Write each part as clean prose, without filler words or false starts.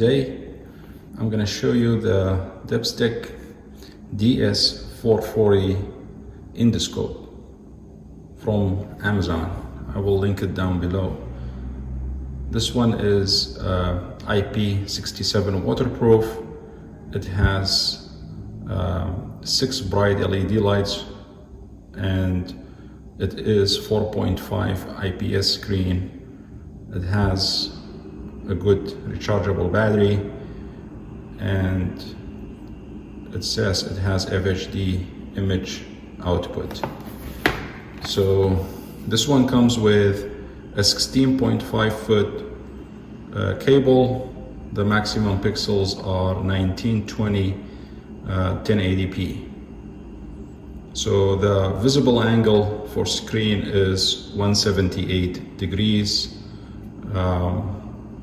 Today I'm going to show you the DEPSTECH DS450 Endoscope from Amazon. I will link it down below. This one is IP67 waterproof. It has 6 bright LED lights and it is 4.5 IPS screen. It has a good rechargeable battery and it says it has FHD image output. So this one comes with a 16.5 foot cable. The maximum pixels are 1920 1080p. So the visible angle for screen is 178 degrees,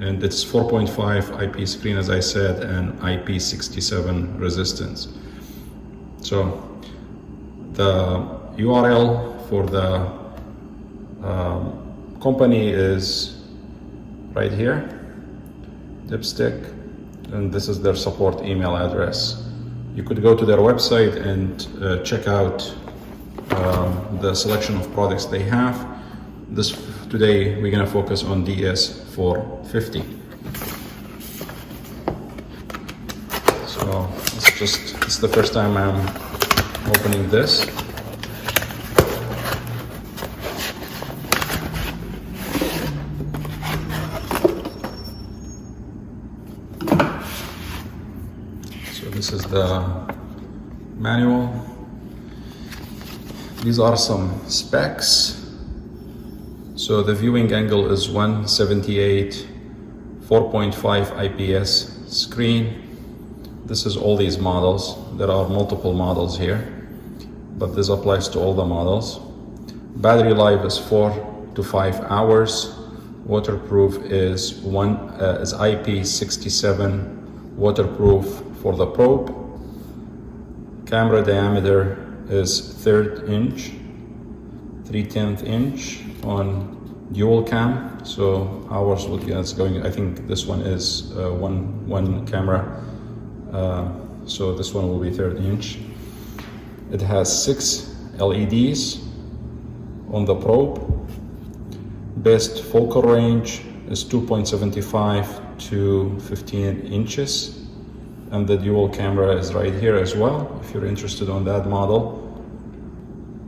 and it's 4.5 IP screen, as I said, and IP67 resistance. So the URL for the company is right here, DEPSTECH, and this is their support email address. You could go to their website and check out the selection of products they have. Today we're going to focus on DS450. So it's the first time I'm opening this. So this is the manual. These are some specs. So the viewing angle is 178, 4.5 IPS screen. This is all these models. There are multiple models here, but this applies to all the models. Battery life is 4 to 5 hours. Waterproof is IP67 waterproof for the probe. Camera diameter is 3/3 inch, 3/10 inch on dual cam. So ours will it's going, I think this one is one camera. So this one will be 3/3 inch. It has 6 LEDs on the probe. Best focal range is 2.75 to 15 inches. And the dual camera is right here as well, if you're interested on that model.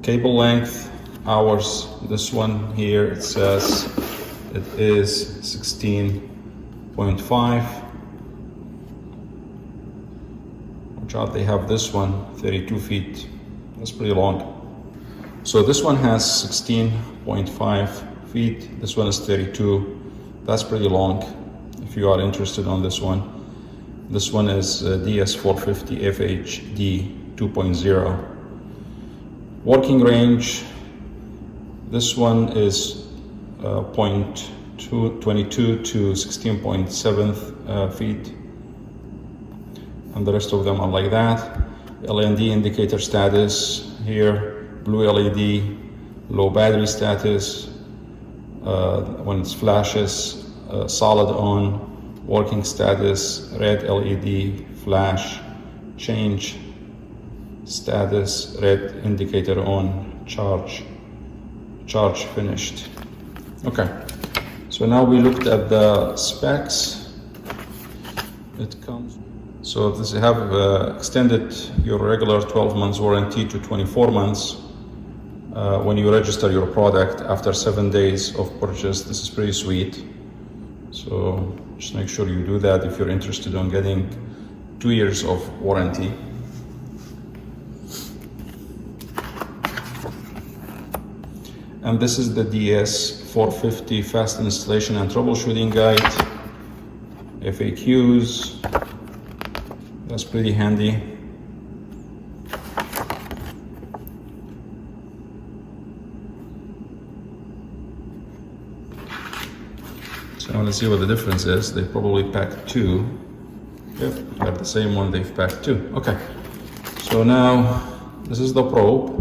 Cable length, ours, this one here, it says it is 16.5. Watch out, they have this one, 32 feet. That's pretty long. So this one has 16.5 feet. This one is 32. That's pretty long, if you are interested on this one. This one is DS450 FHD 2.0. Working range, this one is 0.22 to 16.7 feet. And the rest of them are like that. LED indicator status here, blue LED, low battery status, when it flashes, solid on, working status, red LED flash, change status, red indicator on, charge finished. Okay, so now we looked at the specs. It comes, so this have extended your regular 12 months warranty to 24 months when you register your product after 7 days of purchase. This is pretty sweet. So just make sure you do that if you're interested in getting 2 years of warranty. And this is the DS450 Fast Installation and Troubleshooting Guide. FAQs. That's pretty handy. So I want to see what the difference is. They probably packed 2. Yep, got the same one, they've packed 2. Okay. So now this is the probe.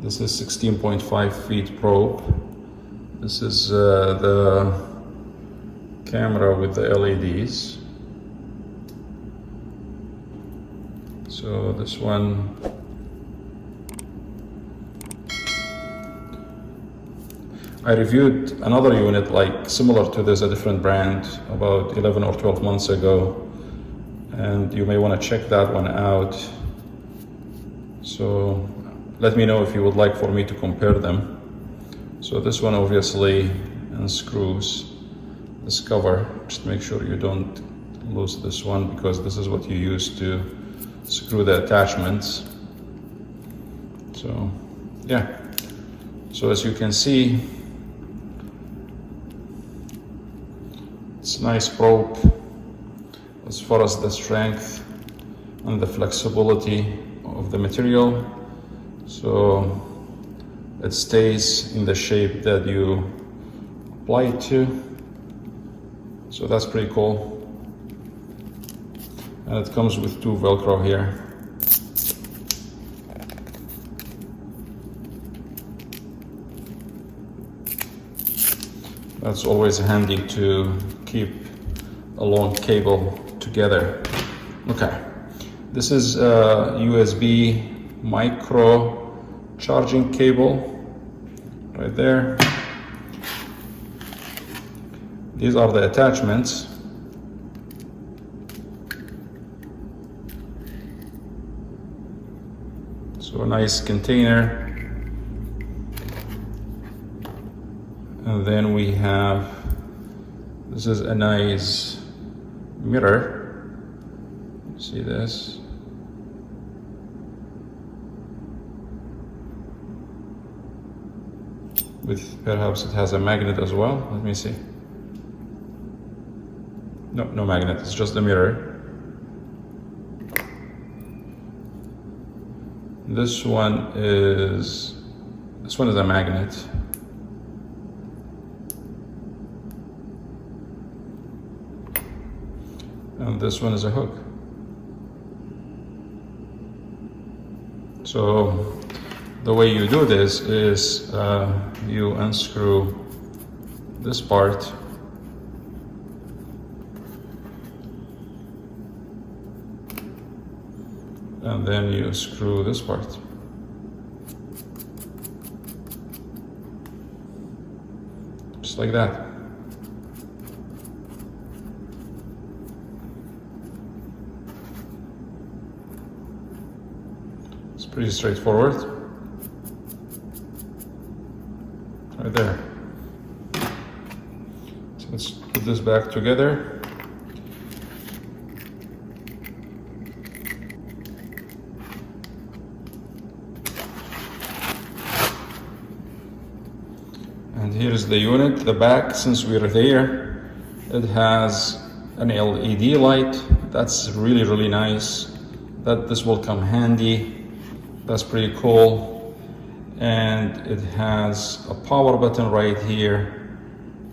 This is 16.5 feet probe. This is the camera with the LEDs. So this one, I reviewed another unit like similar to this, a different brand, about 11 or 12 months ago, and you may want to check that one out. So let me know if you would like for me to compare them. So this one obviously unscrews this cover. Just make sure you don't lose this one, because this is what you use to screw the attachments. So yeah, so as you can see, it's a nice probe as far as the strength and the flexibility of the material. So it stays in the shape that you apply it to. So that's pretty cool. And it comes with 2 Velcro here. That's always handy to keep a long cable together. Okay, this is a USB micro charging cable right there. These are the attachments. So a nice container. And then we have, this is a nice mirror. See this? With, perhaps it has a magnet as well. Let me see. No, no magnet, it's just a mirror. This one is a magnet. And this one is a hook. So the way you do this is you unscrew this part, and then you screw this part. Just like that. It's pretty straightforward. Right there. So let's put this back together. And here's the unit. The back, since we're there, it has an LED light. That's really, really nice. This will come handy. That's pretty cool. And it has a power button right here.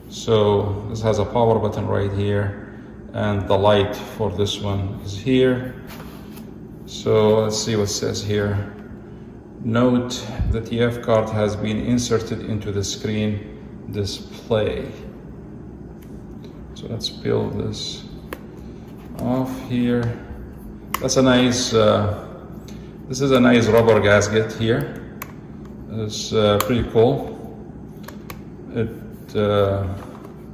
So this has a power button right here, and the light for this one is here. So let's see what it says here. Note the TF card has been inserted into the screen display. So let's peel this off here. That's a nice, this is a nice rubber gasket here. It's pretty cool.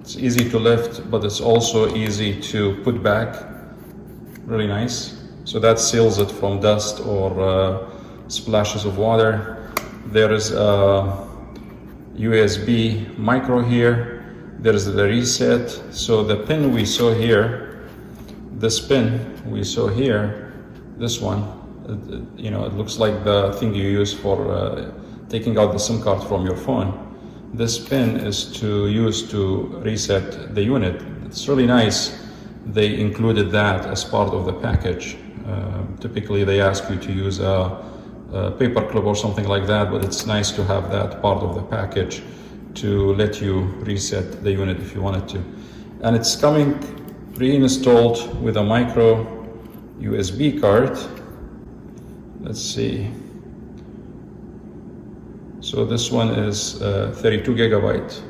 It's easy to lift, but it's also easy to put back. Really nice. So that seals it from dust or splashes of water. There is a USB micro here. There is the reset. So the pin we saw here, this pin we saw here, this one, it looks like the thing you use for taking out the SIM card from your phone. This pin is to use to reset the unit. It's really nice. They included that as part of the package. Typically they ask you to use a paper clip or something like that, but it's nice to have that part of the package to let you reset the unit if you wanted to. And it's coming pre-installed with a micro USB card. Let's see. So this one is 32 gigabyte.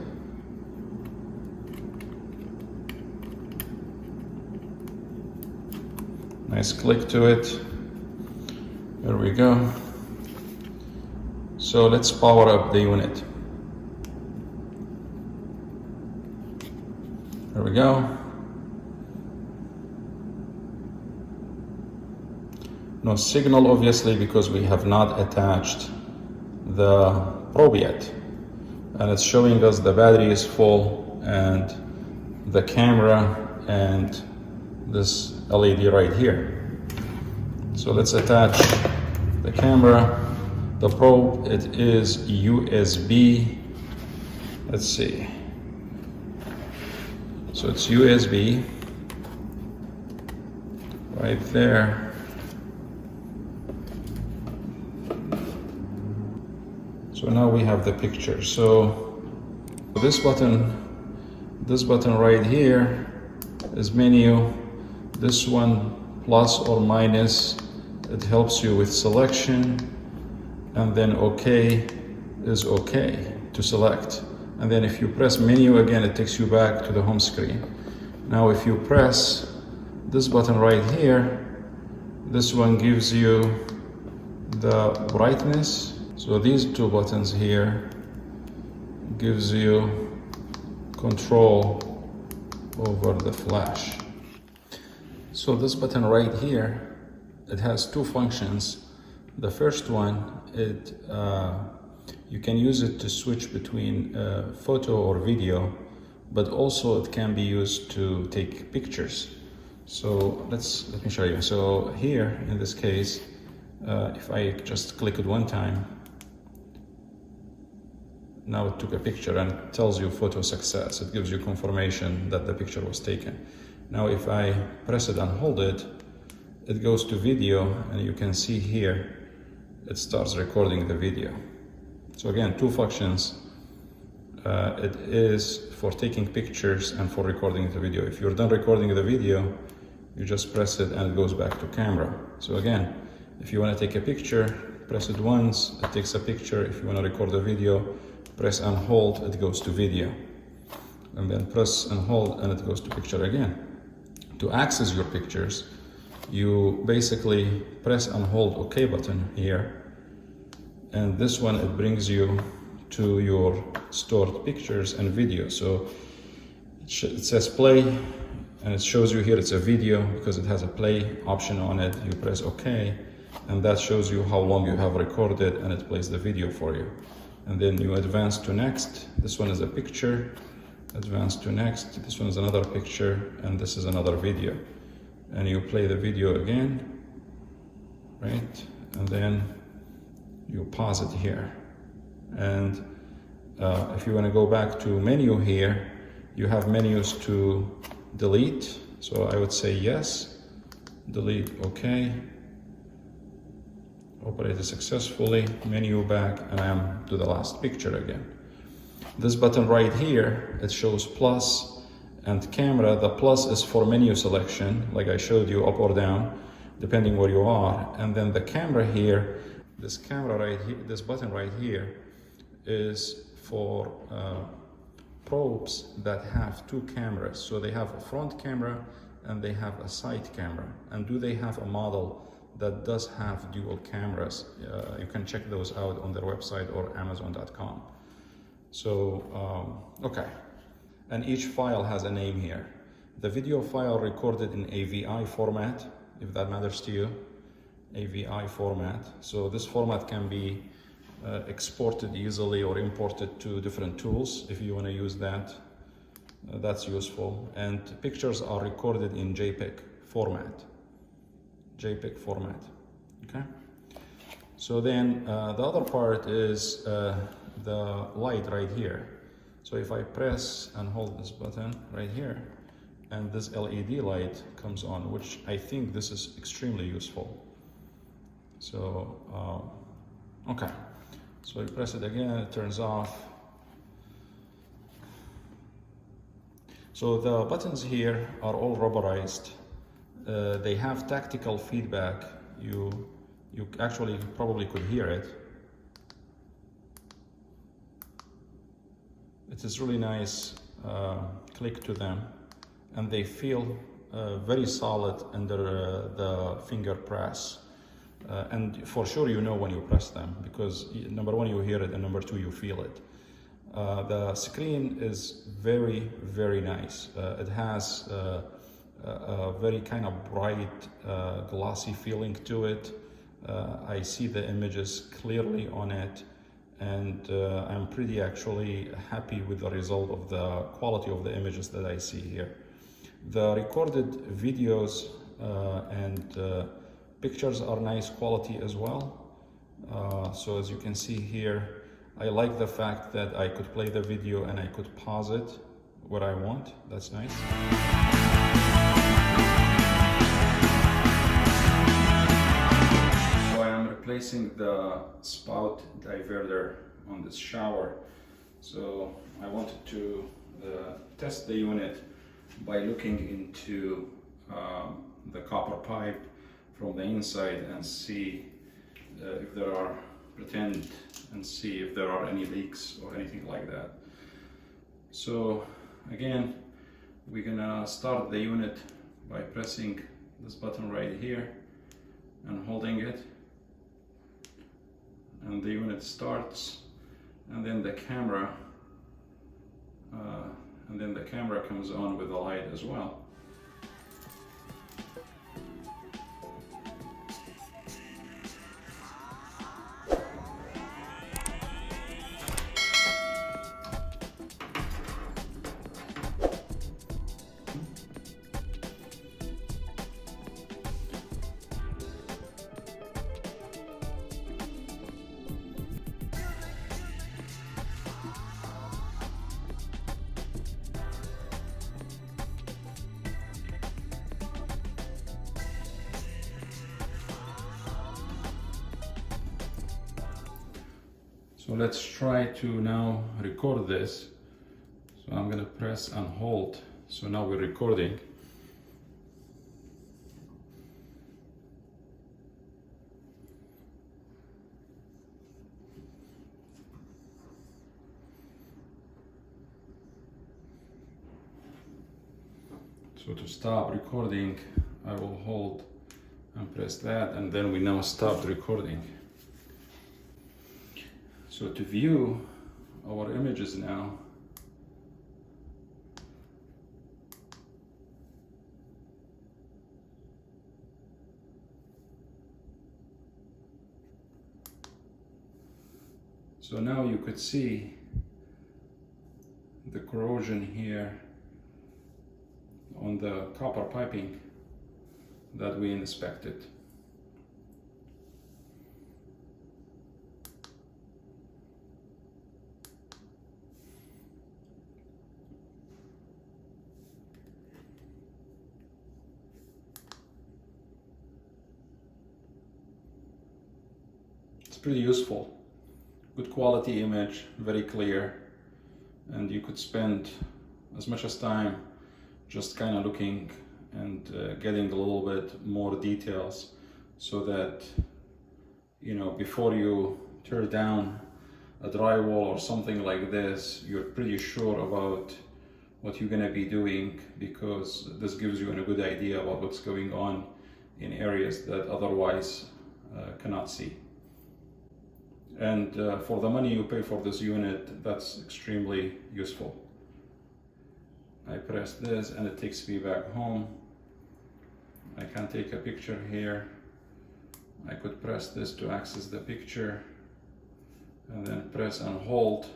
Nice click to it. There we go. So let's power up the unit. There we go. No signal, obviously, because we have not attached the probe yet. And it's showing us the battery is full and the camera and this LED right here. So let's attach the camera. The probe, it is USB. Let's see. So it's USB right there. So now we have the picture. So this button right here is menu. This one, plus or minus, it helps you with selection. And then OK is OK to select. And then if you press menu again, it takes you back to the home screen. Now if you press this button right here, this one gives you the brightness. So these two buttons here gives you control over the flash. So this button right here, it has two functions. The first one, you can use it to switch between photo or video, but also it can be used to take pictures. So let me show you. So here in this case, if I just click it one time, now it took a picture and it tells you photo success. It gives you confirmation that the picture was taken. Now if I press it and hold it, it goes to video, and you can see here it starts recording the video. So again, two functions. It is for taking pictures and for recording the video. If you're done recording the video, you just press it and it goes back to camera. So again, if you want to take a picture, press it once, it takes a picture. If you want to record a video, press and hold, it goes to video. And then press and hold and it goes to picture again. To access your pictures, you basically press and hold OK button here. And this one, it brings you to your stored pictures and video. So it says play, and it shows you here it's a video because it has a play option on it. You press OK, and that shows you how long you have recorded, and it plays the video for you. And then you advance to next. This one is a picture. Advance to next. This one is another picture, and this is another video. And you play the video again, right? And then you pause it here. And if you want to go back to menu here, you have menus to delete. So I would say yes, delete, OK. Operated successfully, menu back, and I'm to the last picture again. This button right here, it shows plus and camera. The plus is for menu selection, like I showed you, up or down, depending where you are. And then the camera here, this camera right here, this button right here is for probes that have two cameras. So they have a front camera and they have a side camera. And do they have a model that does have dual cameras? You can check those out on their website or Amazon.com. So, okay. And each file has a name here. The video file recorded in AVI format, if that matters to you, AVI format. So this format can be exported easily or imported to different tools if you want to use that. That's useful. And pictures are recorded in JPEG format. JPEG format, okay? So then the other part is the light right here. So if I press and hold this button right here, and this LED light comes on, which I think this is extremely useful. So, okay. So you press it again, it turns off. So the buttons here are all rubberized. They have tactical feedback. You actually probably could hear it. It is really nice click to them, and they feel very solid under the finger press. And for sure you know when you press them, because number one, you hear it, and number two, you feel it. The screen is very, very nice. It has a very kind of bright, glossy feeling to it. I see the images clearly on it, and I'm pretty actually happy with the result of the quality of the images that I see here. The recorded videos and pictures are nice quality as well. So as you can see here, I like the fact that I could play the video and I could pause it where I want. That's nice. So I am replacing the spout diverter on this shower. So I wanted to test the unit by looking into the copper pipe from the inside and see if there are, pretend and see if there are any leaks or anything like that. So again, we're gonna start the unit by pressing this button right here and holding it, and the unit starts, and then the camera comes on with the light as well. So let's try to now record this. So I'm gonna press and hold. So now we're recording. So to stop recording, I will hold and press that, and then we now stop recording. So to view our images now, so now you could see the corrosion here on the copper piping that we inspected. It's pretty useful. Good quality image, very clear, and you could spend as much as time just kind of looking and getting a little bit more details, so that, you know, before you tear down a drywall or something like this, you're pretty sure about what you're going to be doing, because this gives you a good idea about what's going on in areas that otherwise cannot see. And for the money you pay for this unit, that's extremely useful. I press this and it takes me back home. I can take a picture here. I could press this to access the picture, and then press and hold,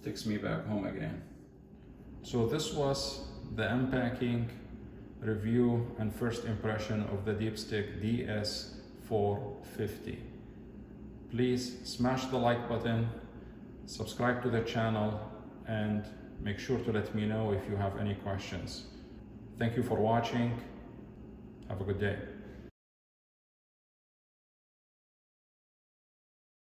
takes me back home again. So this was the unpacking, review and first impression of the DEPSTECH DS450. Please smash the like button, subscribe to the channel, and make sure to let me know if you have any questions. Thank you for watching. Have a good day.